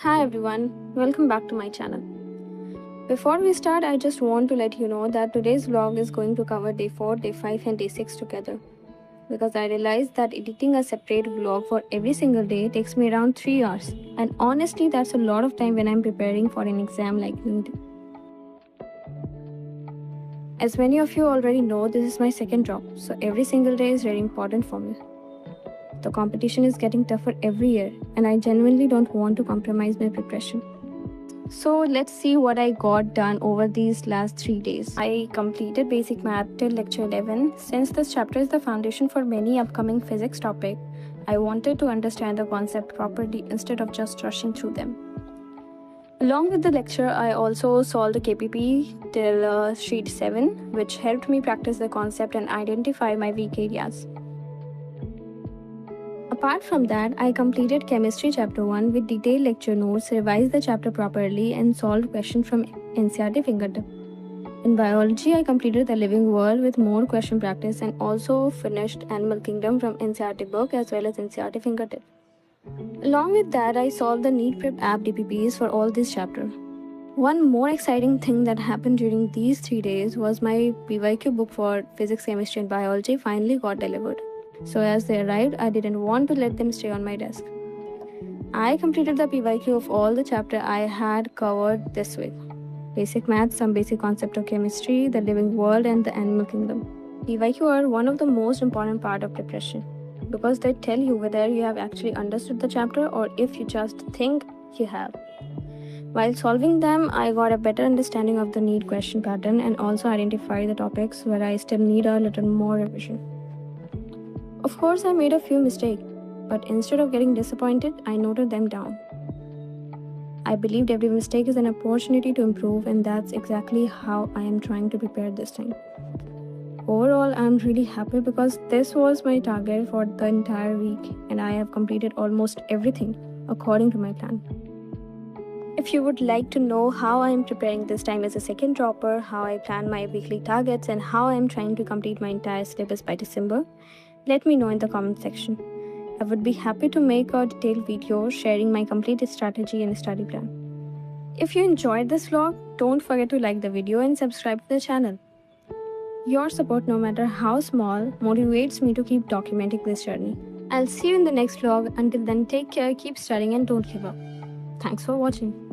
Hi everyone, welcome back to my channel. Before we start, I just want to let you know that today's vlog is going to cover day 4, day 5 and day 6 together. Because I realized that editing a separate vlog for every single day takes me around 3 hours. And honestly, that's a lot of time when I'm preparing for an exam like NEET. As many of you already know, this is my second job, so every single day is very important for me. The competition is getting tougher every year, and I genuinely don't want to compromise my preparation. So let's see what I got done over these last 3 days. I completed basic math till lecture 11. Since this chapter is the foundation for many upcoming physics topics, I wanted to understand the concept properly instead of just rushing through them. Along with the lecture, I also solved the KPP till sheet 7, which helped me practice the concept and identify my weak areas. Apart from that, I completed Chemistry Chapter 1 with detailed lecture notes, revised the chapter properly, and solved questions from NCERT Fingertips. In Biology, I completed The Living World with more question practice and also finished Animal Kingdom from NCERT book as well as NCERT Fingertips. Along with that, I solved the NEET Prep app DPPs for all this chapter. One more exciting thing that happened during these 3 days was my PYQ book for Physics, Chemistry and Biology finally got delivered. So as they arrived, I didn't want to let them stay on my desk. I completed the PYQ of all the chapter I had covered this week. Basic math, some basic concept of chemistry, the living world and the animal kingdom. PYQ are one of the most important part of preparation because they tell you whether you have actually understood the chapter or if you just think you have. While solving them, I got a better understanding of the NEET question pattern and also identified the topics where I still need a little more revision. Of course, I made a few mistakes, but instead of getting disappointed, I noted them down. I believed every mistake is an opportunity to improve, and that's exactly how I am trying to prepare this time. Overall, I'm really happy because this was my target for the entire week, and I have completed almost everything according to my plan. If you would like to know how I am preparing this time as a second dropper, how I plan my weekly targets, and how I am trying to complete my entire syllabus by December, let me know in the comment section. I would be happy to make a detailed video sharing my complete strategy and study plan. If you enjoyed this vlog, don't forget to like the video and subscribe to the channel. Your support, no matter how small, motivates me to keep documenting this journey. I'll see you in the next vlog. Until then, take care, keep studying and don't give up. Thanks for watching.